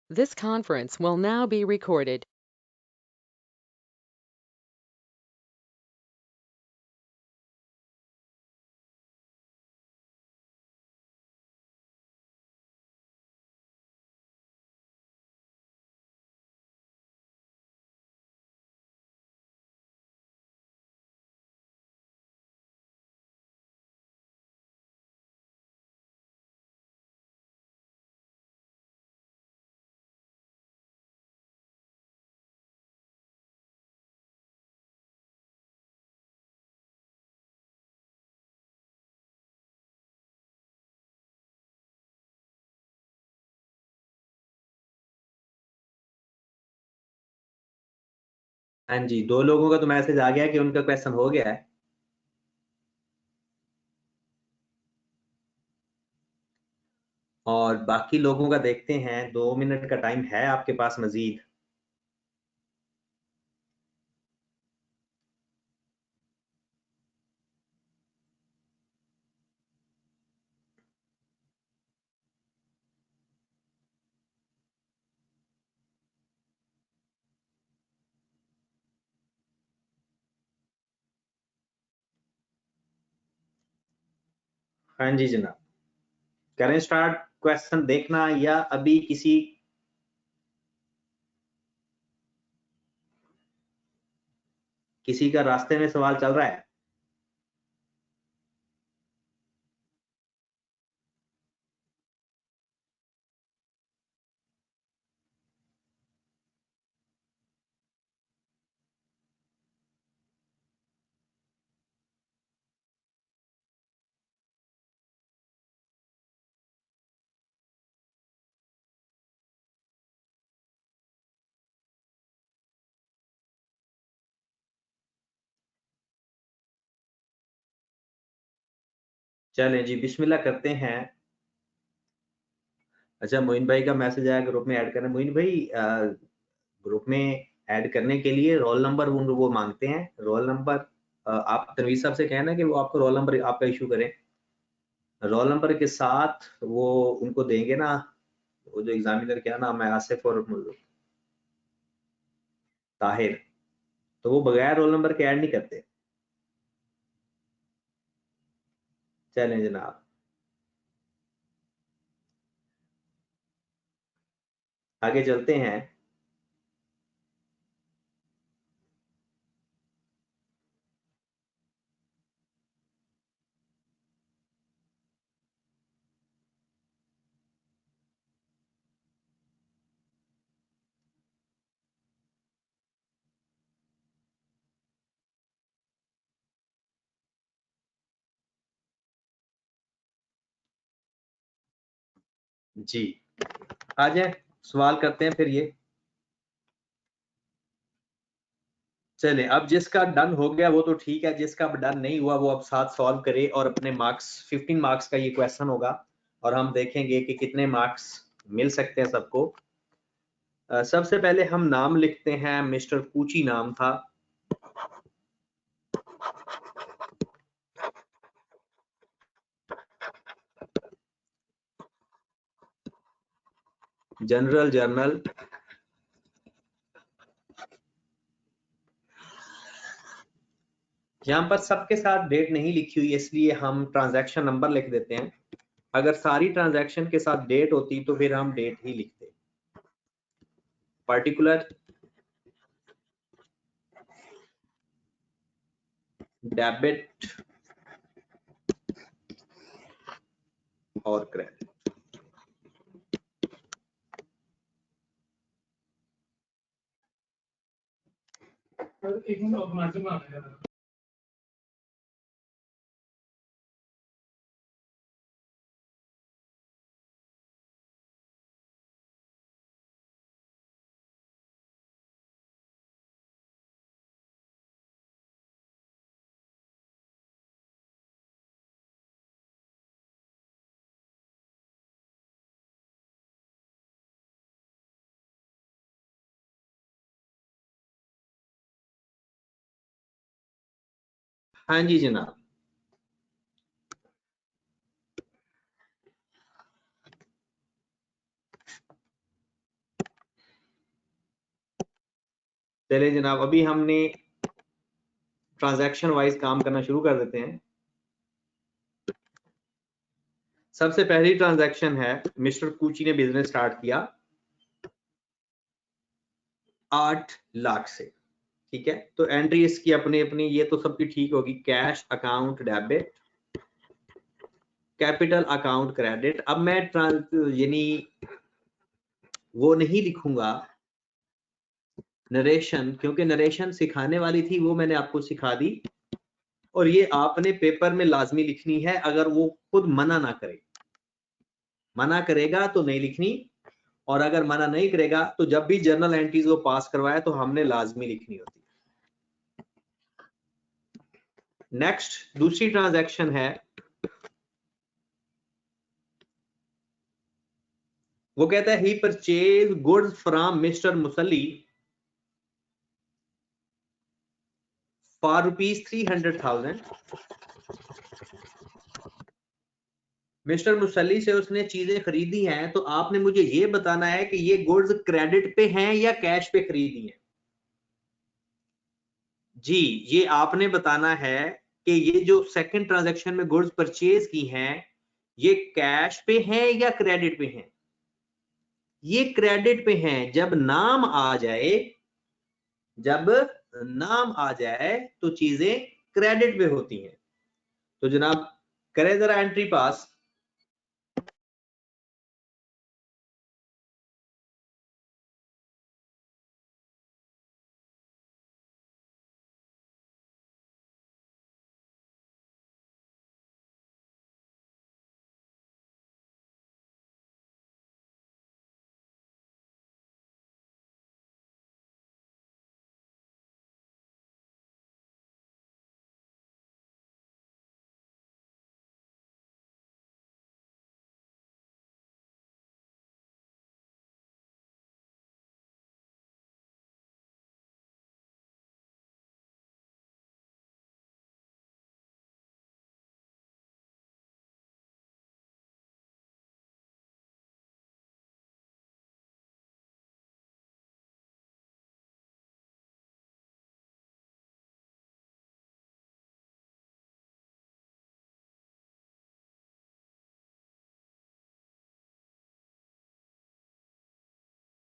This conference will now be recorded. हाँ जी, 2 लोगों का तो मैसेज आ गया कि उनका क्वेश्चन हो गया है। और बाकी लोगों का देखते हैं, 2 मिनट का टाइम है आपके पास मजीद। हाँ जी जनाब, करें स्टार्ट क्वेश्चन देखना या अभी किसी का रास्ते में सवाल चल रहा है? चलें जी, बिस्मिल्लाह करते हैं। अच्छा, मोइन भाई का मैसेज आया ग्रुप में ऐड करना। मोइन भाई, ग्रुप में ऐड करने के लिए रोल नंबर वो मांगते हैं। रोल नंबर आप तनवीर साहब से कहना कि वो आपको रोल नंबर आपका इशू करें। रोल नंबर के साथ वो उनको देंगे ना, वो जो एग्जामिनर, क्या नाम है, आसिफ और ताहिर, तो वो बगैर रोल नंबर के ऐड नहीं करते। चलें जनाब, आगे चलते हैं। जी, आ जाए, सवाल करते हैं फिर ये। चले, अब जिसका डन हो गया वो तो ठीक है, जिसका डन नहीं हुआ वो अब साथ सॉल्व करे और अपने मार्क्स, 15 मार्क्स का ये क्वेश्चन होगा और हम देखेंगे कि कितने मार्क्स मिल सकते हैं सबको। सबसे पहले हम नाम लिखते हैं, मिस्टर कूची नाम था। जनरल जर्नल, यहाँ पर सबके साथ डेट नहीं लिखी हुई इसलिए हम ट्रांजैक्शन नंबर लिख देते हैं। अगर सारी ट्रांजैक्शन के साथ डेट होती तो फिर हम डेट ही लिखते। पर्टिकुलर, डेबिट और क्रेडिट। हाँ जी जनाब, चलिए जनाब, अभी हमने ट्रांजैक्शन वाइज काम करना शुरू कर देते हैं। सबसे पहली ट्रांजैक्शन है, मिस्टर कूची ने बिजनेस स्टार्ट किया 8 लाख से, ठीक है। तो एंट्री इसकी अपनी अपनी, ये तो सबकी ठीक होगी। Cash account debit, capital account credit. अब मैं यानी वो नहीं लिखूंगा नरेशन, क्योंकि नरेशन सिखाने वाली थी, वो मैंने आपको सिखा दी, और ये आपने पेपर में लाजमी लिखनी है। अगर वो खुद मना ना करे, मना करेगा तो नहीं लिखनी, और अगर मना नहीं करेगा तो जब भी जर्नल एंट्रीज को पास करवाए तो हमने लाजमी लिखनी होती है। नेक्स्ट दूसरी ट्रांजैक्शन है, वो कहता है he purchase goods from mister Musalli for ₹300,000। Mister Musalli से उसने चीजें खरीदी हैं, तो आपने मुझे ये बताना है कि ये गुड्स क्रेडिट पे हैं या कैश पे खरीदी हैं। जी, ये आपने बताना है कि ये जो सेकंड ट्रांजैक्शन में गुड्स परचेज की हैं, ये कैश पे हैं या क्रेडिट पे हैं। ये क्रेडिट पे हैं। जब नाम आ जाए, जब नाम आ जाए तो चीजें क्रेडिट पे होती हैं। तो जनाब करें जरा एंट्री पास।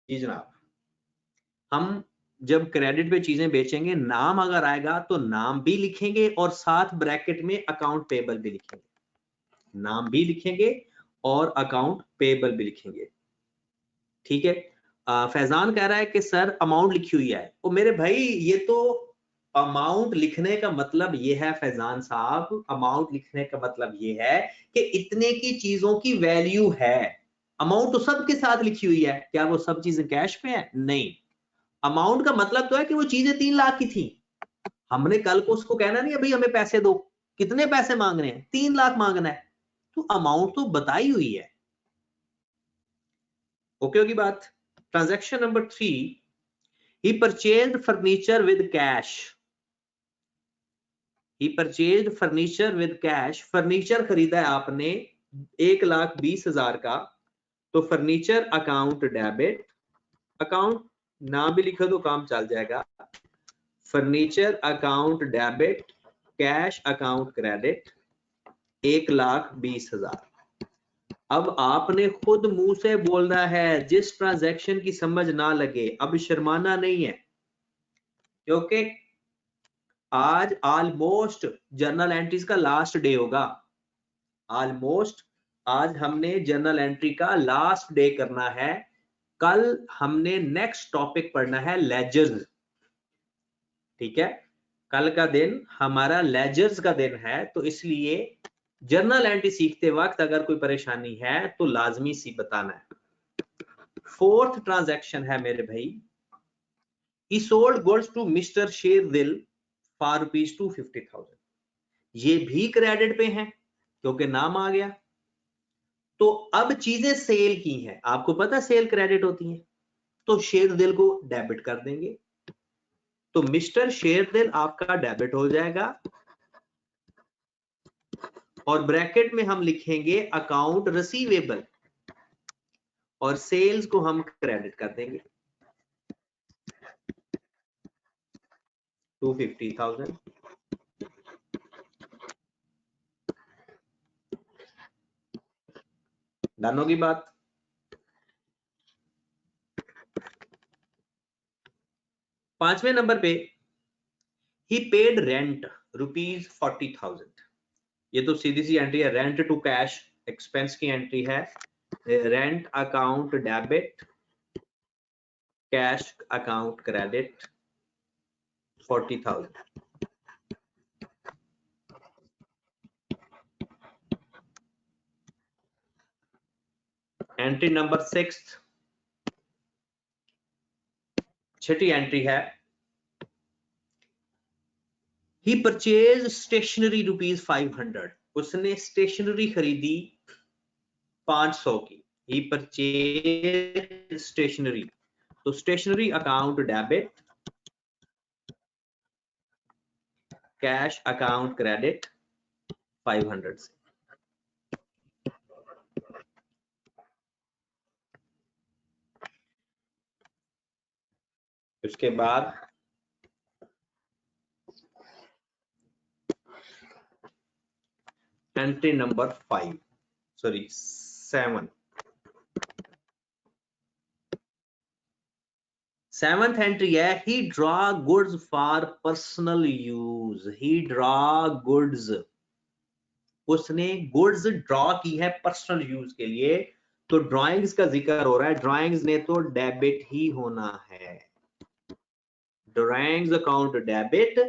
जी जनाब, हम जब क्रेडिट पे चीजें बेचेंगे, नाम अगर आएगा तो नाम भी लिखेंगे और साथ ब्रैकेट में अकाउंट पेबल भी लिखेंगे। नाम भी लिखेंगे और अकाउंट पेबल भी लिखेंगे, ठीक है। फैजान कह रहा है कि सर अमाउंट लिखी हुई है। ओ मेरे भाई, ये तो अमाउंट लिखने का मतलब ये है फैजान साहब, अमाउंट लिखने का मतलब ये है कि इतने की चीजों की वैल्यू है। अमाउंट तो सबके साथ लिखी हुई है। क्या वो सब चीजें कैश पे है? नहीं। अमाउंट का मतलब तो है कि वो चीजें 3 लाख की थी। हमने कल को उसको कहना नहीं है भाई हमें पैसे दो। कितने पैसे मांग रहे हैं? 3 लाख मांगना है। तो अमाउंट तो बताई हुई है। ओके होगी बात। Transaction number 3, he purchased furniture with cash। he purchased furniture with cash। Furniture खरीदा है आपने 1,20,000 का, तो फर्नीचर अकाउंट डेबिट, अकाउंट ना भी लिखो तो काम चल जाएगा। Furniture account debit, cash account credit 1,20,000। अब आपने खुद मुंह से बोलना है। जिस ट्रांजैक्शन की समझ ना लगे, अब शर्माना नहीं है, क्योंकि आज ऑलमोस्ट जर्नल एंट्रीज का लास्ट डे होगा। ऑलमोस्ट आज हमने जर्नल एंट्री का लास्ट डे करना है। कल हमने नेक्स्ट टॉपिक पढ़ना है, लेजर्स, ठीक है। कल का दिन हमारा लेजर्स का दिन है, तो इसलिए जर्नल एंट्री सीखते वक्त अगर कोई परेशानी है तो लाजमी सी बताना है। फोर्थ ट्रांजैक्शन है मेरे भाई, he sold goods to Mr. Sherdil for ₹250,000। ये भी क्रेडिट पे है क्योंकि नाम आ गया। तो अब चीजें सेल की हैं, आपको पता सेल क्रेडिट होती है, तो शेरदिल को डेबिट कर देंगे। तो मिस्टर शेरदिल आपका डेबिट हो जाएगा, और ब्रैकेट में हम लिखेंगे अकाउंट रिसीवेबल, और सेल्स को हम क्रेडिट कर देंगे। 250,000। डन होगी बात। पांचवें नंबर पे ही पेड रेंट ₹40,000। ये तो सीधी सी एंट्री है, रेंट टू कैश एक्सपेंस की एंट्री है। Rent account debit, cash account credit 40,000। Entry number 6, छठी एंट्री है, ही परचेज स्टेशनरी ₹500। उसने स्टेशनरी खरीदी 500 की। ही परचेज स्टेशनरी, तो stationery account debit, cash account credit 500 से। उसके बाद एंट्री नंबर 7। सेवंथ एंट्री है, he draw goods for personal use. He draw goods, उसने गुड्स ड्रॉ की है पर्सनल यूज के लिए। तो ड्राइंग्स का जिक्र हो रहा है, ड्राइंग्स ने तो डेबिट ही होना है। Drawings account debit,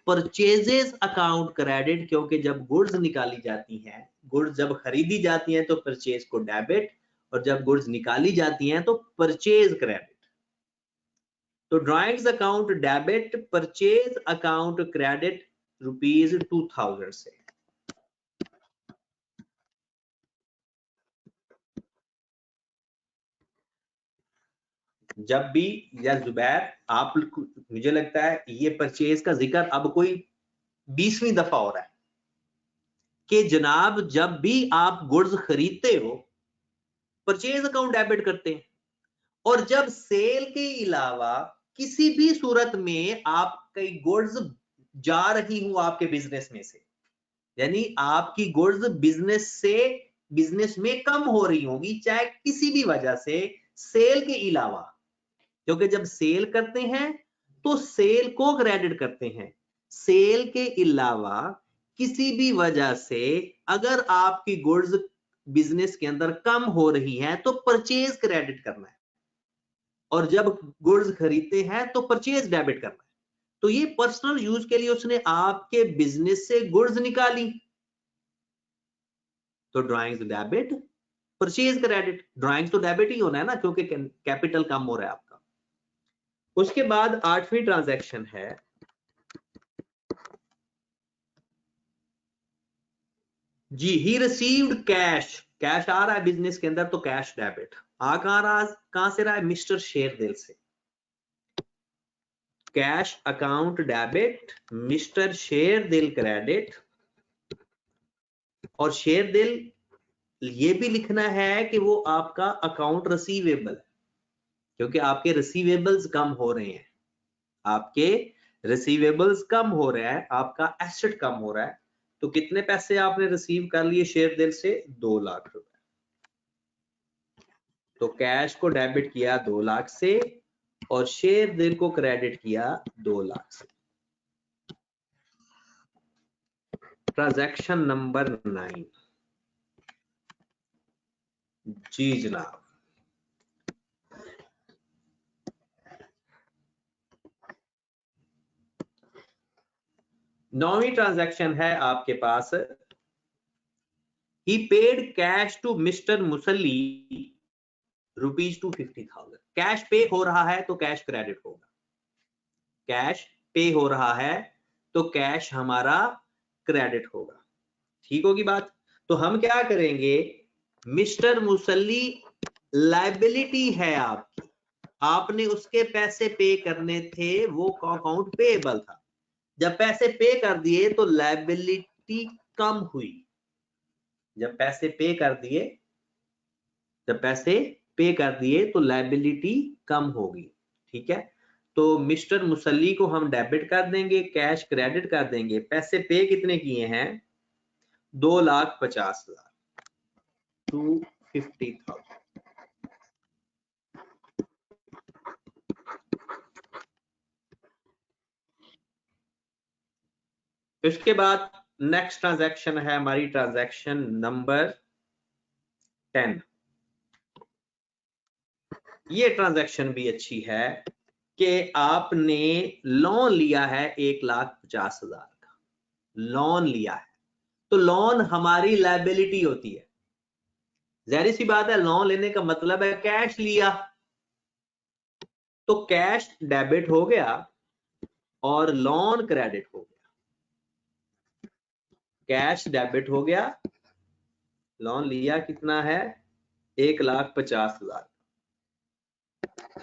purchases account credit, क्योंकि जब गुड्स निकाली जाती हैं, गुड्स जब खरीदी जाती हैं तो परचेज को डेबिट, और जब गुड्स निकाली जाती हैं तो परचेज क्रेडिट। तो drawings account debit, purchase account credit ₹2000 से। जब भी या जुबैर आप, मुझे लगता है ये परचेज का जिक्र अब कोई 20वीं दफा हो रहा है कि जनाब जब भी आप गुड्स खरीदते हो परचेज अकाउंट डेबिट करते हैं, और जब सेल के अलावा किसी भी सूरत में आप कई गुड्स जा रही हूं आपके बिजनेस में से, यानी आपकी गुड्स बिजनेस में कम हो रही होगी चाहे किसी भी वजह से, सेल के अलावा, क्योंकि जब सेल करते हैं तो सेल को क्रेडिट करते हैं, सेल के अलावा किसी भी वजह से अगर आपकी गुड्स बिजनेस के अंदर कम हो रही है तो परचेज क्रेडिट करना है, और जब गुड्स खरीदते हैं तो परचेज डेबिट करना है। तो ये पर्सनल यूज के लिए उसने आपके बिजनेस से गुड्स निकाली, तो drawings debit, purchase credit. Drawings तो डेबिट ही होना है ना, क्योंकि कैपिटल कम हो रहा है आपका। उसके बाद 8वीं ट्रांजैक्शन है, जी, ही रिसीव्ड कैश। कैश आ रहा है बिजनेस के अंदर तो कैश डेबिट। कहां से रहा है? मिस्टर शेरदिल से। कैश अकाउंट डेबिट, मिस्टर शेरदिल क्रेडिट, और शेरदिल ये भी लिखना है कि वो आपका अकाउंट रिसीवेबल, क्योंकि आपके रिसीवेबल्स कम हो रहे हैं, आपके रिसीवेबल्स कम हो रहा है, आपका एसेट कम हो रहा है। तो कितने पैसे आपने रिसीव कर लिए शेरदिल से? 2 लाख रुपए। तो कैश को डेबिट किया 2 लाख से और शेरदिल को क्रेडिट किया 2 लाख से। ट्रांजैक्शन नंबर 9, जी जनाब, नौवीं ट्रांजैक्शन है आपके पास, he paid cash to mister Musalli ₹250,000। Cash pay हो रहा है तो कैश क्रेडिट होगा, कैश पे हो रहा है तो कैश हमारा क्रेडिट होगा। ठीक होगी बात? तो हम क्या करेंगे, मिस्टर मुसल्ली लायबिलिटी है आपकी, आपने उसके पैसे पे करने थे, वो अकाउंट पेएबल था। जब पैसे पे कर दिए तो लायबिलिटी कम हुई। जब पैसे पे कर दिए तो लायबिलिटी कम होगी। ठीक है, तो मिस्टर मुसल्ली को हम डेबिट कर देंगे, कैश क्रेडिट कर देंगे। पैसे पे कितने किए हैं? 2,50,000, 250,000। इसके बाद नेक्स्ट ट्रांजैक्शन है हमारी ट्रांजैक्शन नंबर 10। ये ट्रांजैक्शन भी अच्छी है कि आपने लोन लिया है 1,50,000 का, लोन लिया है। तो लोन हमारी लायबिलिटी होती है। जाहिर सी बात है, लोन लेने का मतलब है कैश लिया, तो कैश डेबिट हो गया और लोन क्रेडिट हो गया। कैश डेबिट हो गया, लोन लिया कितना है? 1,50,000।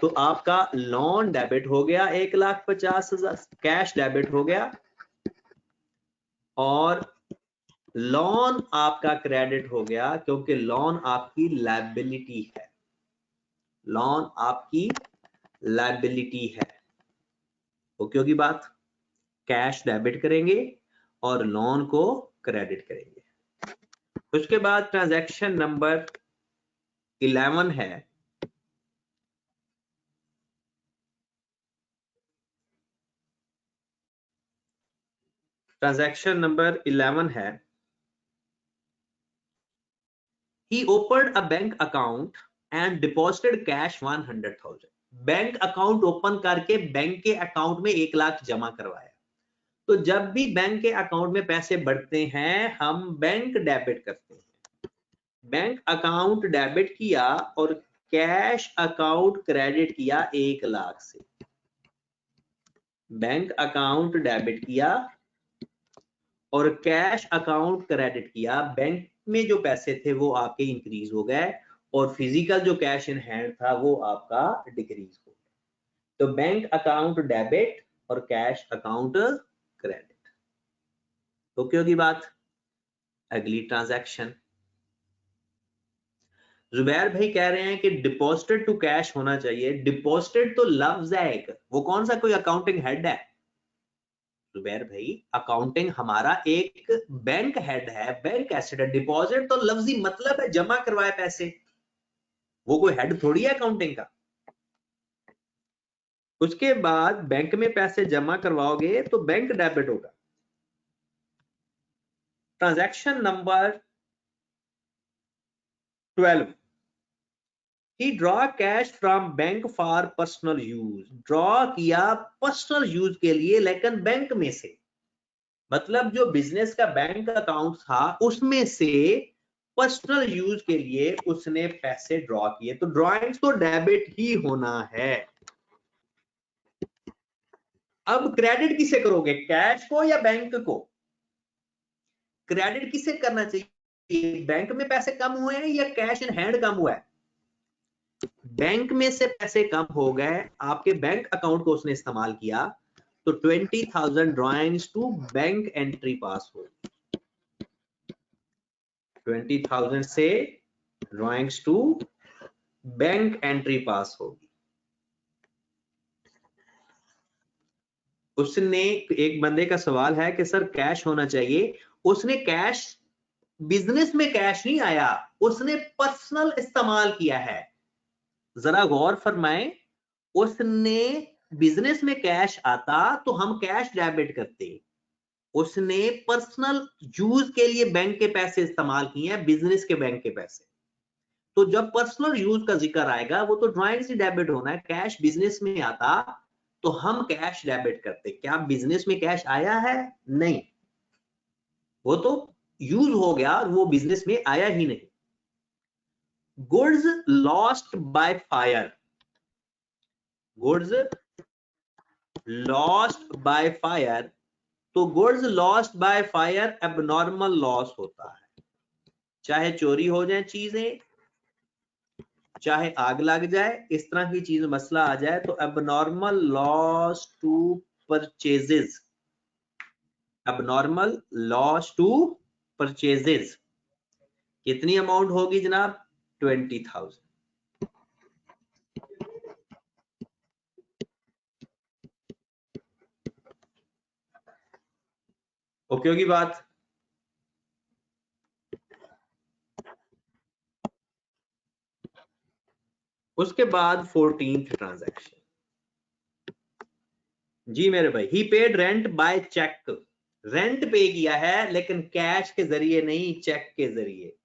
तो आपका लोन डेबिट हो गया 1,50,000, कैश डेबिट हो गया और लोन आपका क्रेडिट हो गया, क्योंकि लोन आपकी लायबिलिटी है। लोन आपकी लायबिलिटी है। ओके होगी बात? कैश डेबिट करेंगे और लोन को क्रेडिट करेंगे। उसके बाद ट्रांजैक्शन नंबर 11 है। ट्रांजैक्शन नंबर 11 है, he opened a bank account and deposited cash 100,000। Bank account open करके बैंक के अकाउंट में 1 लाख जमा करवाया। तो जब भी बैंक के अकाउंट में पैसे बढ़ते हैं, हम बैंक डेबिट करते हैं। बैंक अकाउंट डेबिट किया और कैश अकाउंट क्रेडिट किया 1 लाख से। बैंक अकाउंट डेबिट किया और कैश अकाउंट क्रेडिट किया। बैंक में जो पैसे थे वो आपके इंक्रीज हो गए और फिजिकल जो कैश इन हैंड था वो आपका डिक्रीज हो गया। तो बैंक अकाउंट डेबिट और कैश अकाउंट क्रेडिट। ओके होगी बात? अगली ट्रांजैक्शन, जुबैर भाई कह रहे हैं कि डिपॉजिटेड टू कैश होना चाहिए। डिपॉजिटेड तो लफ्ज है एक, वो कौन सा कोई अकाउंटिंग हेड है? जुबैर भाई, अकाउंटिंग हमारा एक बैंक हेड है, बैंक एसेट है। डिपॉजिट तो लफ्जी मतलब है जमा करवाए पैसे, वो कोई हेड थोड़ी है अकाउंटिंग का। उसके बाद बैंक में पैसे जमा करवाओगे तो बैंक डेबिट होगा। Transaction number 12, he draw cash from bank for personal use. Draw किया पर्सनल यूज के लिए, लेकिन बैंक में से, मतलब जो बिजनेस का बैंक अकाउंट था उसमें से पर्सनल यूज के लिए उसने पैसे ड्रॉ किए। तो ड्रॉइंग्स तो डेबिट ही होना है। अब क्रेडिट किसे करोगे, कैश को या बैंक को? क्रेडिट किसे करना चाहिए, बैंक में पैसे कम हुए हैं या कैश इन हैंड कम हुआ है? बैंक में से पैसे कम हो गए, आपके बैंक अकाउंट को उसने इस्तेमाल किया, तो 20,000 drawings to bank entry pass हो। 20,000 से drawings to bank entry pass होगी। उसने, एक बंदे का सवाल है कि सर कैश होना चाहिए। उसने कैश, बिजनेस में कैश नहीं आया, उसने पर्सनल इस्तेमाल किया है। जरा गौर फरमाएं, उसने बिजनेस में कैश आता तो हम कैश डेबिट करते। उसने पर्सनल यूज के लिए बैंक के पैसे इस्तेमाल किए हैं, बिजनेस के बैंक के पैसे। तो जब पर्सनल यूज का जिक्र आएगा वो तो ड्रॉइंग से डेबिट होना है। कैश बिजनेस में आता तो हम कैश डेबिट करते। क्या बिजनेस में कैश आया है? नहीं, वो तो यूज हो गया और वो बिजनेस में आया ही नहीं। Goods lost by fire, goods lost by fire, तो goods lost by fire abnormal loss होता है। चाहे चोरी हो जाए चीजें, चाहे आग लग जाए, इस तरह की चीज मसला आ जाए, तो abnormal loss to purchases, abnormal loss to purchases कितनी अमाउंट होगी जनाब? 20,000। ओके होगी बात? उसके बाद 14th ट्रांजैक्शन। जी मेरे भाई, he paid rent by cheque, rent pay किया है लेकिन कैश के जरिए नहीं, चेक के जरिए।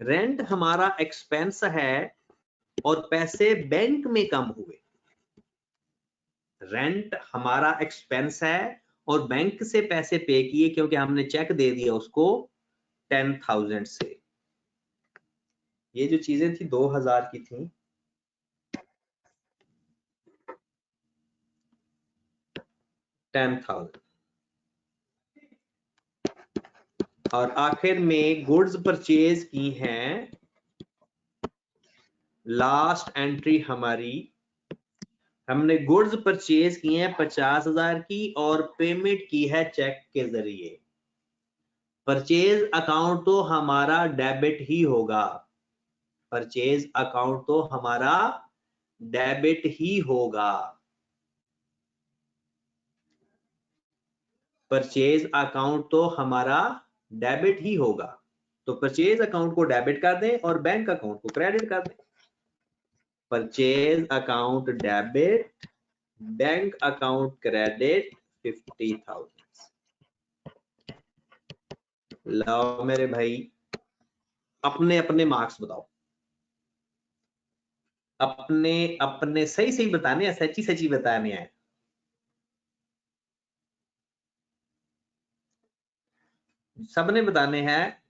रेंट हमारा एक्सपेंस है और पैसे बैंक में कम हुए। रेंट हमारा एक्सपेंस है और बैंक से पैसे पे किए क्योंकि हमने चेक दे दिया उसको 10,000 से। ये जो चीजें थी 2000 की थी, 10,000, और आखिर में गुड्स परचेज की हैं। लास्ट एंट्री हमारी, हमने गुड्स परचेज किए हैं 50,000 की और पेमेंट की है चेक के जरिए। परचेज अकाउंट तो हमारा डेबिट ही होगा, परचेज अकाउंट तो हमारा डेबिट ही होगा। परचेज अकाउंट तो हमारा डेबिट ही होगा। तो परचेज अकाउंट को डेबिट कर दें और बैंक अकाउंट को क्रेडिट कर दें। Purchase account debit, bank account credit 50,000। लो मेरे भाई, अपने अपने मार्क्स बताओ, अपने अपने सही सही बताने हैं, सच्ची सच्ची बताने हैं। सबने बताने हैं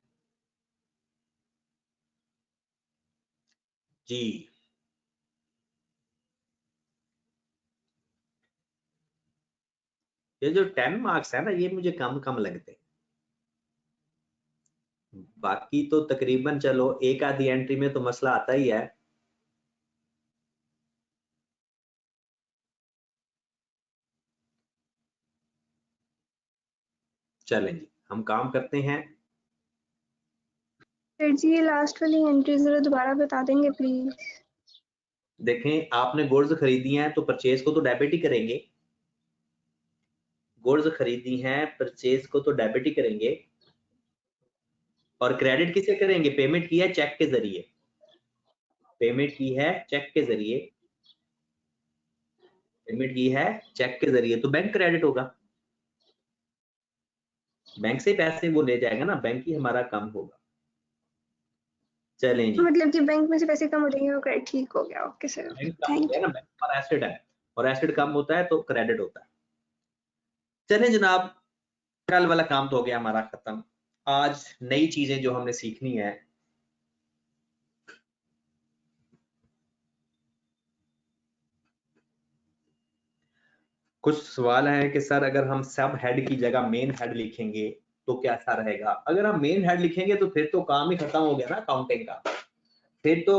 जी। ये जो 10 मार्क्स है ना, ये मुझे कम कम लगते हैं। बाकी तो तकरीबन चलो एक आधी एंट्री में तो मसला आता ही है। चलें जी, हम काम करते हैं। सर जी ये लास्ट वाली एंट्री जरा दोबारा बता देंगे प्लीज। देखें, आपने गुड्स खरीदी हैं तो परचेज को तो डेबिट ही करेंगे। गुड्स खरीदी हैं, परचेज को तो डेबिट ही करेंगे। और क्रेडिट किसे करेंगे? पेमेंट की है चेक के जरिए, पेमेंट की है चेक के जरिए, पेमेंट की है चेक के जरिए, तो बैंक क्रेडिट होगा। बैंक से पैसे वो ले जाएगा ना, बैंक ही हमारा कम होगा। चलें जी, मतलब कि बैंक में से पैसे कम हो जाएंगे और क्रेडिट ठीक हो गया। ओके सर, बैंक कम हो थैंक गया यू। ना, बैंक हमारा एसेट है और एसेट कम होता है तो क्रेडिट होता है। चलें जनाब, कल वाला काम तो हो गया हमारा खत्म। आज नई चीजें जो हमने सीखनी है, कुछ सवाल है कि सर अगर हम सब हेड की जगह मेन हेड लिखेंगे तो कैसा रहेगा? अगर हम मेन हेड लिखेंगे तो फिर तो काम ही खत्म हो गया ना अकाउंटिंग का। फिर तो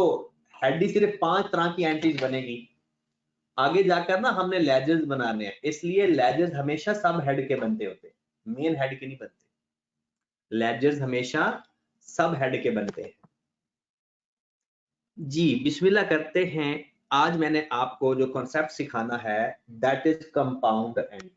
हेड ही सिर्फ 5 तरह की एंट्रीज बनेगी। आगे जाकर ना हमने लेजर्स बनाने हैं, इसलिए लेजर्स हमेशा सब हेड के बनते होते हैं, मेन हेड के नहीं बनते। लेजर्स हमेशा सब हेड के बनते हैं। जी बिस्मिल्लाह करते हैं। आज मैंने आपको जो कॉन्सेप्ट सिखाना है दैट इज कंपाउंड एंट्री।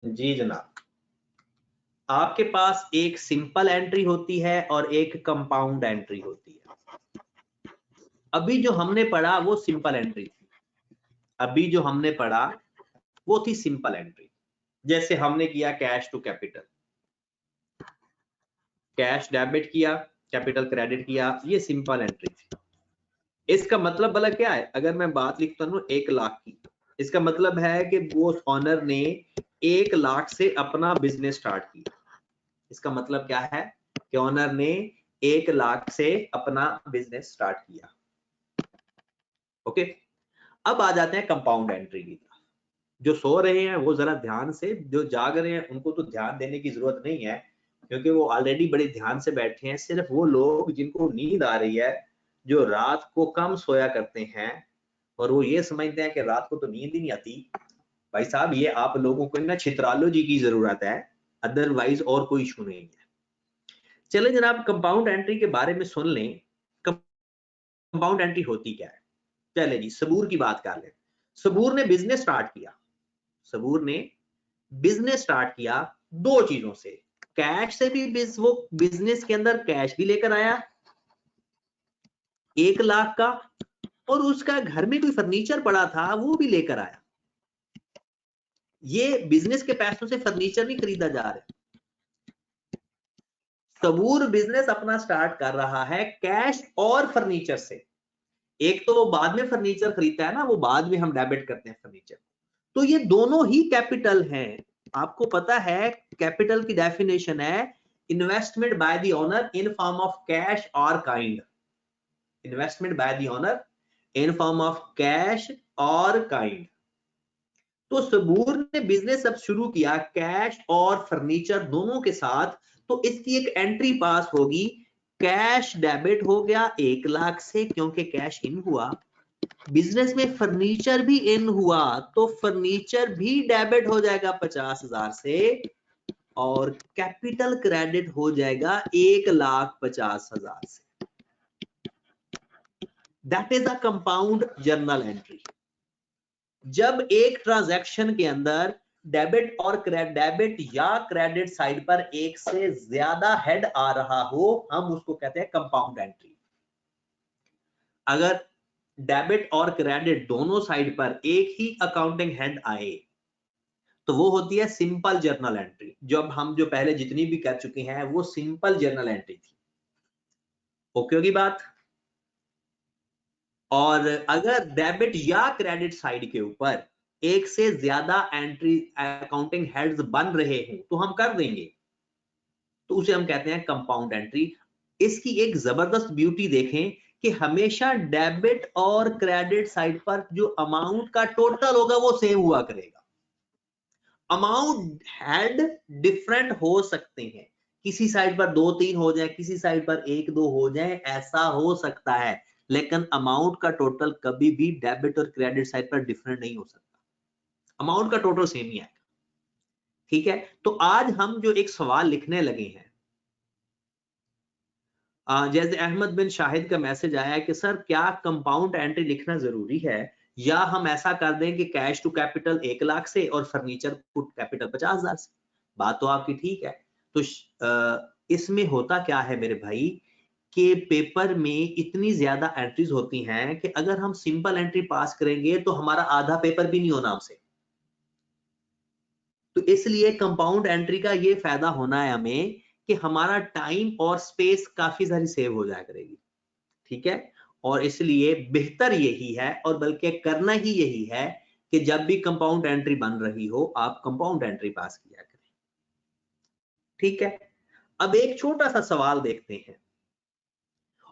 जी जनाब, आपके पास एक सिंपल एंट्री होती है और एक कंपाउंड एंट्री होती है। अभी जो हमने पढ़ा वो सिंपल एंट्री थी, अभी जो हमने पढ़ा वो थी सिंपल एंट्री। जैसे हमने किया cash to capital, cash debit किया, कैपिटल क्रेडिट किया, ये सिंपल एंट्री थी। इसका मतलब भला क्या है? अगर मैं बात लिखता हूँ 1 लाख की, इसका मतलब है कि वो ऑनर ने 1 लाख से अपना बिजनेस स्टार्ट किया। इसका मतलब क्या है कि ऑनर ने 1 लाख से अपना बिजनेस स्टार्ट किया। ओके, अब आ जाते हैं कंपाउंड एंट्री की तरफ। जो सो रहे हैं वो जरा ध्यान से, जो जाग रहे हैं उनको तो ध्यान देने की जरूरत नहीं है, क्योंकि वो ऑलरेडी बड़े ध्यान से बैठे हैं। सिर्फ वो लोग जिनको नींद आ रही है, जो रात को कम सोया करते हैं और वो ये समझते हैं कि रात को तो नींद ही नहीं आती, भाई साहब ये आप लोगों को ना चित्रालॉजी की जरूरत है, अदरवाइज और कोई इशू नहीं है। चले जनाब, कंपाउंड एंट्री के बारे में सुन लें। कंपाउंड एंट्री होती क्या है? चले जी सबूर की बात कर लें। सबूर ने बिजनेस स्टार्ट किया। सबूर ने बिजनेस स्टार्ट किया 2 चीजों से। कैश से भी वो बिजनेस के अंदर कैश भी लेकर आया 1 लाख का, और उसका घर में कोई फर्नीचर पड़ा था वो भी लेकर आया। ये बिजनेस के पैसों से फर्नीचर नहीं खरीदा जा रहा। सबूर बिजनेस अपना स्टार्ट कर रहा है कैश और फर्नीचर से। एक तो वो बाद में फर्नीचर खरीदता है ना, वो बाद में हम डेबिट करते हैं फर्नीचर। तो ये दोनों ही कैपिटल हैं। आपको पता है कैपिटल की डेफिनेशन है investment by the owner in form of cash or kind. Investment by the owner in form of cash or kind. तो सबूर ने बिजनेस अब शुरू किया कैश और फर्नीचर दोनों के साथ, तो इसकी एक एंट्री पास होगी। कैश डेबिट हो गया 1 लाख से, क्योंकि कैश इन हुआ। बिजनेस में फर्नीचर भी इन हुआ, तो फर्नीचर भी डेबिट हो जाएगा 50,000 से, और कैपिटल क्रेडिट हो जाएगा 1,50,000 से। That is a compound journal entry. जब एक ट्रांजैक्शन के अंदर डेबिट और डेबिट या क्रेडिट साइड पर एक से ज्यादा हेड आ रहा हो, हम उसको कहते हैं कंपाउंड एंट्री। अगर डेबिट और क्रेडिट दोनों साइड पर एक ही अकाउंटिंग हेड आए तो वो होती है सिंपल जर्नल एंट्री। जब हम जो पहले जितनी भी कर चुके हैं वो सिंपल जर्नल एंट्री थी। ओके होगी बात। और अगर डेबिट या क्रेडिट साइड के ऊपर एक से ज्यादा एंट्री अकाउंटिंग हेड्स बन रहे हो तो हम कर देंगे, तो उसे हम कहते हैं कंपाउंड एंट्री। इसकी एक जबरदस्त ब्यूटी देखें कि हमेशा डेबिट और क्रेडिट साइड पर जो अमाउंट का टोटल होगा वो सेम हुआ करेगा। अमाउंट हेड डिफरेंट हो सकते हैं, किसी साइड पर 2-3 हो जाए, किसी साइड पर 1-2 हो जाए, ऐसा हो सकता है, लेकिन अमाउंट का टोटल कभी भी डेबिट और क्रेडिट साइड पर डिफरेंट नहीं हो सकता। अमाउंट का टोटल सेम ही आएगा। ठीक है, तो आज हम जो एक सवाल लिखने लगे हैं, जैसे अहमद बिन शाहिद का मैसेज आया है कि सर क्या कंपाउंड एंट्री लिखना जरूरी है, या हम ऐसा कर दें कि कैश टू कैपिटल 1 लाख से और फर्नीचर टू कैपिटल 50,000 से। बात तो आपकी ठीक है। तो इसमें होता क्या है मेरे भाई कि पेपर में इतनी ज्यादा एंट्रीज होती हैं कि अगर हम सिंपल एंट्री पास करेंगे तो हमारा आधा पेपर भी नहीं होना हमसे। तो इसलिए कंपाउंड एंट्री का ये फायदा होना है हमें कि हमारा टाइम और स्पेस काफी सारी सेव हो जाया करेगी। ठीक है, और इसलिए बेहतर यही है और बल्कि करना ही यही है कि जब भी कंपाउंड एंट्री बन रही हो आप कंपाउंड एंट्री पास किया करें। ठीक है, अब एक छोटा सा सवाल देखते हैं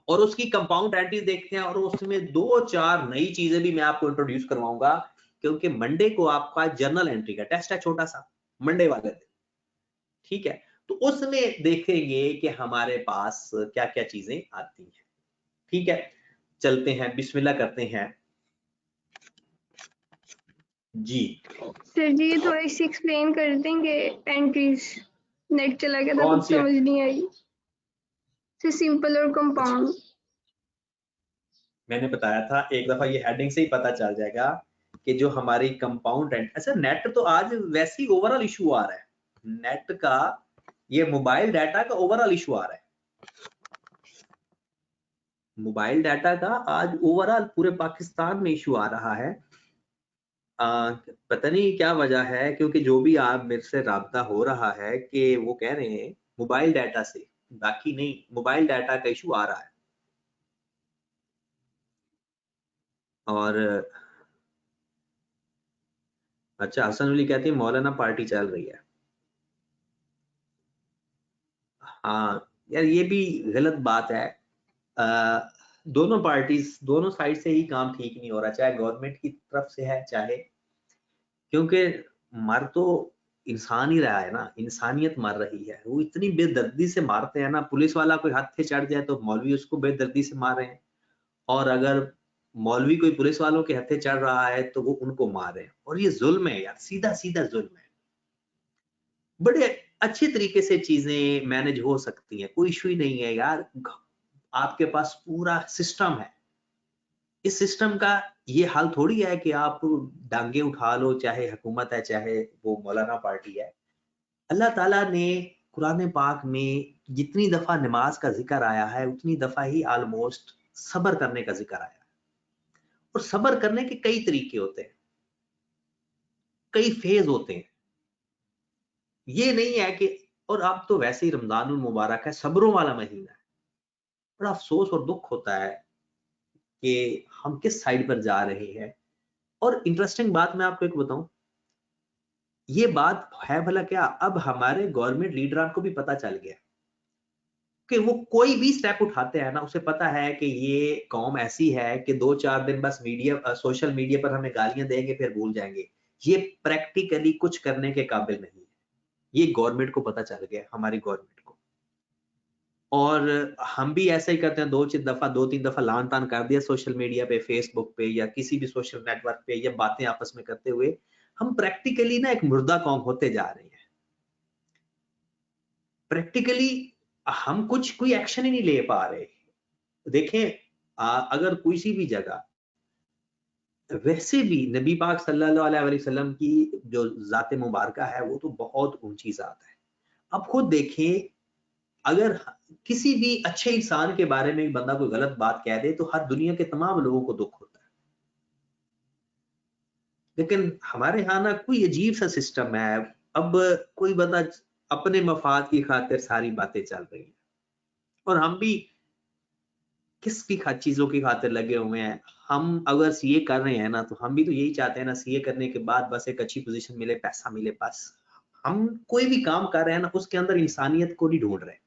और उसकी कंपाउंड एंट्री देखते हैं, और उसमें 2-4 नई चीजें भी मैं आपको इंट्रोड्यूस करवाऊंगा, क्योंकि मंडे को आपका जर्नल एंट्री का टेस्ट है छोटा सा, मंडे वाले दिन। ठीक है, तो उसमें देखेंगे कि हमारे पास क्या क्या चीजें आती हैं। ठीक है, चलते हैं, बिस्मिल्लाह करते हैं जी। सर जी ये थोड़ी सी एक्सप्लेन कर देंगे एंट्रीज, नेट चला गया था कौन कुछ सी समझ नहीं आई। सर सिंपल और कंपाउंड। मैंने बताया था एक दफा, ये हेडिंग से ही पता चल जाएगा कि जो हमारी कंपाउंड एंट्री, अच्छा नेट तो आज वैसे ही ओवरऑल इशू आ रहा है, नेट का ये मोबाइल डाटा का ओवरऑल इशू आ रहा है। मोबाइल डाटा का आज ओवरऑल पूरे पाकिस्तान में इशू आ रहा है। पता नहीं क्या वजह है, क्योंकि जो भी आप मेरे से राब्ता हो रहा है कि वो कह रहे हैं मोबाइल डाटा से, बाकी नहीं, मोबाइल डाटा का इशू आ रहा है। और अच्छा, हसन अली कहती है मौलाना पार्टी चल रही है। हाँ यार, ये भी गलत बात है। दोनों पार्टीज, दोनों साइड से ही काम ठीक नहीं हो रहा, चाहे गवर्नमेंट की तरफ से है चाहे, क्योंकि मर तो इंसान ही रहा है ना, इंसानियत मर रही है। वो इतनी बेदर्दी से मारते हैं ना, पुलिस वाला कोई हाथ पे चढ़ जाए तो मौलवी उसको बेदर्दी से मार रहे हैं, और अगर मौलवी कोई पुलिस वालों के हत्थे चढ़ रहा है तो वो उनको मार रहे हैं। और ये जुल्म है यार, सीधा सीधा जुल्म है। बड़े अच्छे तरीके से चीजें मैनेज हो सकती हैं, कोई इशू ही नहीं है यार। आपके पास पूरा सिस्टम है, इस सिस्टम का ये हाल थोड़ी है कि आप डांगे उठा लो, चाहे हुकूमत है चाहे वो मौलाना पार्टी है। अल्लाह ताला ने कुरान पाक में जितनी दफा नमाज का जिक्र आया है उतनी दफा ही ऑलमोस्ट सब्र करने का जिक्र आया है। और सब्र करने के कई तरीके होते हैं, कई फेज होते हैं। ये नहीं है कि, और अब तो वैसे ही रमजानुल मुबारक है, सब्रों वाला महीना है। बड़ा अफसोस और दुख होता है कि हम किस साइड पर जा रहे हैं। और इंटरेस्टिंग बात मैं आपको एक बताऊं, ये बात है भला क्या, अब हमारे गवर्नमेंट लीडरान को भी पता चल गया कि वो कोई भी स्टेप उठाते हैं ना, उसे पता है कि ये कौम ऐसी है कि 2-4 दिन बस मीडिया, सोशल मीडिया पर हमें गालियां देंगे फिर भूल जाएंगे। ये प्रैक्टिकली कुछ करने के काबिल नहीं है। ये गवर्नमेंट को पता चल गया, हमारी गवर्नमेंट को। और हम भी ऐसा ही करते हैं, 2-3 दफा लान तान कर दिया सोशल मीडिया पे, फेसबुक पे या किसी भी सोशल नेटवर्क पे, या बातें आपस में करते हुए हम प्रैक्टिकली ना एक मुर्दा कौम होते जा रहे हैं। प्रैक्टिकली हम कुछ कोई एक्शन ही नहीं ले पा रहे। देखें, अगर किसी भी जगह, वैसे भी नबी पाक सल्लल्लाहु अलैहि वसल्लम की जो जात मुबारका है वो तो बहुत ऊंची जात है। अब खुद देखें, अगर किसी भी अच्छे इंसान के बारे में बंदा कोई गलत बात कह दे तो हर दुनिया के तमाम लोगों को दुख होता है। लेकिन हमारे यहाँ ना कोई अजीब सा सिस्टम है। अब कोई बंदा अपने मफाद की खातिर सारी बातें चल रही हैं, और हम भी किसकी चीजों की खातिर लगे हुए हैं। हम अगर सीए कर रहे हैं ना, तो हम भी तो यही चाहते हैं ना, सीए करने के बाद बस एक अच्छी पोजीशन मिले, पैसा मिले, बस। हम कोई भी काम कर रहे हैं ना, उसके अंदर इंसानियत को नहीं ढूंढ रहे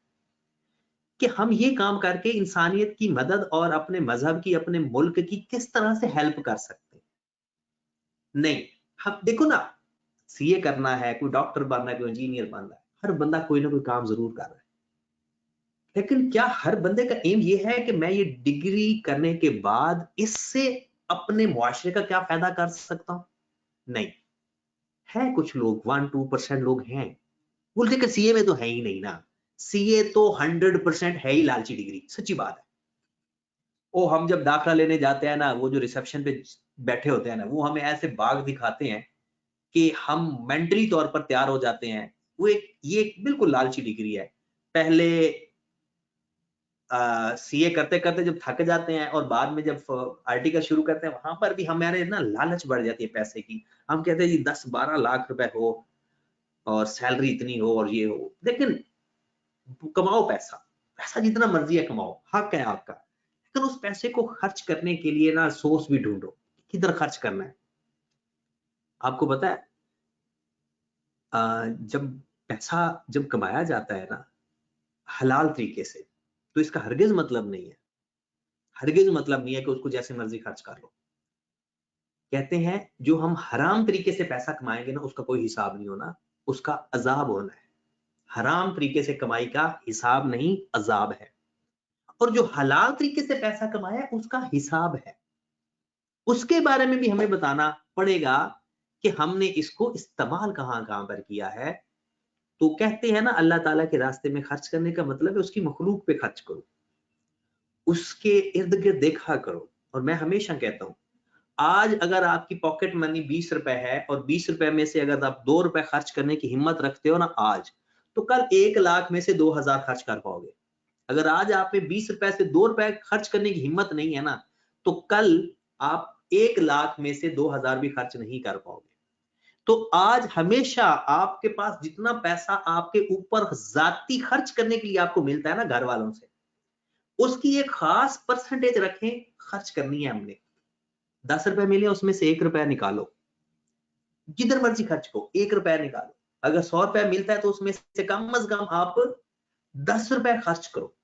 कि हम ये काम करके इंसानियत की मदद और अपने मजहब की, अपने मुल्क की किस तरह से हेल्प कर सकते हैं। नहीं, हम देखो ना, सीए करना है, कोई डॉक्टर बनना है, कोई इंजीनियर बनना है, हर बंदा कोई ना कोई काम जरूर कर रहा है। लेकिन क्या हर बंदे का एम ये है कि मैं ये डिग्री करने के बाद इससे अपने मुआशरे का क्या फायदा कर सकता हूं? नहीं है। कुछ लोग 1-2% लोग हैं, बोलते कि सीए में तो है ही नहीं ना। सीए तो 100% है ही लालची डिग्री, सच्ची बात है। वो हम जब दाखिला लेने जाते हैं ना, वो जो रिसेप्शन पे बैठे होते हैं ना, वो हमें ऐसे बाग दिखाते हैं कि हम मेंटली तौर पर तैयार हो जाते हैं। वो ये बिल्कुल लालची डिग्री है। पहले सीए करते करते जब थक जाते हैं और बाद में जब आर्टिकल शुरू करते हैं, वहां पर भी हमारे ना लालच बढ़ जाती है पैसे की। हम कहते हैं जी 10-12 लाख रुपए हो और सैलरी इतनी हो और ये हो। लेकिन कमाओ पैसा, पैसा जितना मर्जी है कमाओ, हक है आपका। लेकिन उस पैसे को खर्च करने के लिए ना सोर्स भी ढूंढो, किधर खर्च करना है। आपको पता है, जब पैसा जब कमाया जाता है ना हलाल तरीके से, तो इसका हरगिज मतलब नहीं है, हरगिज मतलब नहीं है कि उसको जैसे मर्जी खर्च कर लो। कहते हैं जो हम हराम तरीके से पैसा कमाएंगे ना, उसका कोई हिसाब नहीं होना, उसका अजाब होना है। हराम तरीके से कमाई का हिसाब नहीं, अजाब है। और जो हलाल तरीके से पैसा कमाया है उसका हिसाब है। उसके बारे में भी हमें बताना पड़ेगा कि हमने इसको इस्तेमाल कहां कहां पर किया है। तो कहते हैं ना, अल्लाह ताला के रास्ते में खर्च करने का मतलब है उसकी मखलूक पे खर्च करो, उसके इर्द गिर्द देखा करो। और मैं हमेशा कहता हूं, आज अगर आपकी पॉकेट मनी 20 रुपए है और 20 रुपए में से अगर आप 2 रुपए खर्च करने की हिम्मत रखते हो ना आज, तो कल 1 लाख में से 2000 खर्च कर पाओगे। अगर आज आप में 20 रुपए से 2 रुपए खर्च करने की हिम्मत नहीं है ना, तो कल आप 1 लाख में से 2000 भी खर्च नहीं कर पाओगे। तो आज हमेशा आपके पास जितना पैसा आपके ऊपर जाती खर्च करने के लिए आपको मिलता है ना घर वालों से, उसकी एक खास परसेंटेज रखें, खर्च करनी है हमने। 10 रुपए मिले उसमें से 1 रुपया निकालो, जिधर मर्जी खर्च करो, 1 रुपया निकालो। अगर 100 रुपया मिलता है तो उसमें से कम आप 10 रुपया खर्च करो।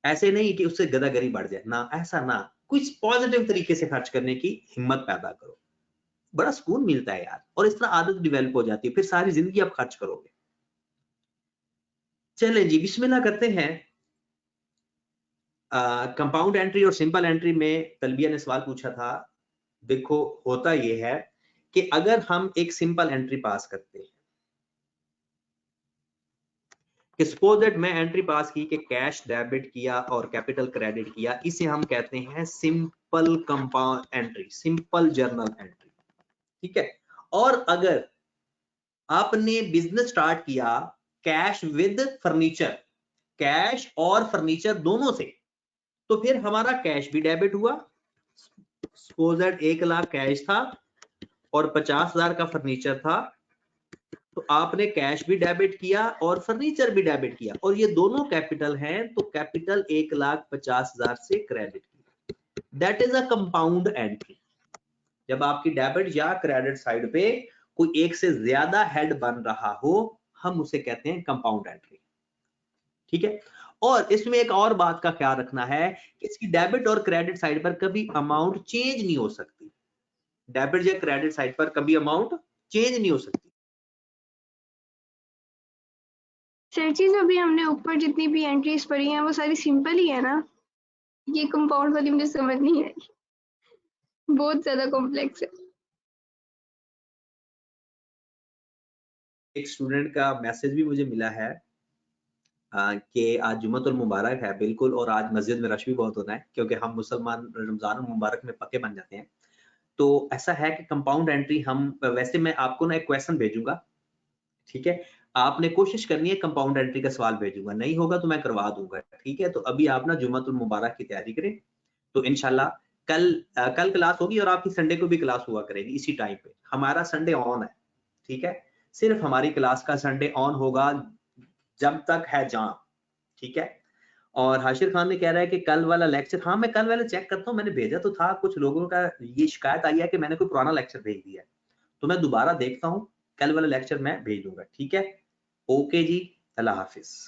ऐसे नहीं कि उससे गदागरी बढ़ जाए, ना ऐसा ना, कुछ पॉजिटिव तरीके से खर्च करने की हिम्मत पैदा करो, बड़ा सुकून मिलता है यार। और इस तरह आदत डेवलप हो जाती है, फिर सारी जिंदगी आप खर्च करोगे। चलें जी, बिस्मिल्लाह करते हैं। कंपाउंड एंट्री और सिंपल एंट्री में तलबिया ने सवाल पूछा था। देखो होता यह है कि अगर हम एक सिंपल एंट्री पास करते हैं कि सपोज दैट मैं एंट्री पास की कि कैश डेबिट किया और कैपिटल क्रेडिट किया, इसे हम कहते हैं simple compound entry, simple journal entry, ठीक है। और अगर आपने बिजनेस स्टार्ट किया कैश विद फर्नीचर, कैश और फर्नीचर दोनों से, तो फिर हमारा कैश भी डेबिट हुआ। सपोज दैट 1 लाख कैश था और 50,000 का फर्नीचर था, तो आपने कैश भी डेबिट किया और फर्नीचर भी डेबिट किया, और ये दोनों कैपिटल हैं, तो कैपिटल 1,50,000 से क्रेडिट किया। That is a compound entry. जब आपकी डेबिट या क्रेडिट साइड पे कोई एक से ज्यादा हेड बन रहा हो, हम उसे कहते हैं कंपाउंड एंट्री, ठीक है। और इसमें एक और बात का ख्याल रखना है कि इसकी डेबिट और क्रेडिट साइड पर कभी अमाउंट चेंज नहीं हो सकती। डेबिट या क्रेडिट साइड पर कभी अमाउंट चेंज नहीं हो सकती। सर जी, अभी हमने ऊपर जितनी भी एंट्रीज पढ़ी हैं वो सारी सिंपल ही है ना? ये कंपाउंड वाली मुझे समझ नहीं आई, बहुत ज्यादा कॉम्प्लेक्स है। एक स्टूडेंट का मैसेज भी मुझे मिला है कि आज जुम्मतुल मुबारक है, बिल्कुल, और आज मस्जिद में रश भी बहुत होना है क्योंकि हम मुसलमान रमजान मुबारक में पक्के बन जाते हैं। तो ऐसा है कि कंपाउंड एंट्री हम, वैसे मैं आपको ना एक क्वेश्चन भेजूंगा, ठीक है। आपने कोशिश करनी है, कंपाउंड एंट्री का सवाल भेजूंगा, नहीं होगा तो मैं करवा दूंगा, ठीक है। तो अभी आप ना जुम्मतुल मुबारक की तैयारी करें, तो इंशाल्लाह कल क्लास होगी और आपकी संडे को भी क्लास हुआ करेगी इसी टाइम पे। हमारा संडे ऑन है, ठीक है। सिर्फ हमारी क्लास का संडे ऑन होगा जब तक है जाम, ठीक है। और हाशिर खान ने कह रहा है कि कल वाला लेक्चर, हाँ मैं कल वाला चेक करता हूँ, मैंने भेजा तो था। कुछ लोगों का ये शिकायत आई है कि मैंने कोई पुराना लेक्चर भेज दिया है, तो मैं दोबारा देखता हूँ, कल वाला लेक्चर मैं भेज दूंगा, ठीक है। ओके जी, अल्लाह हाफिज।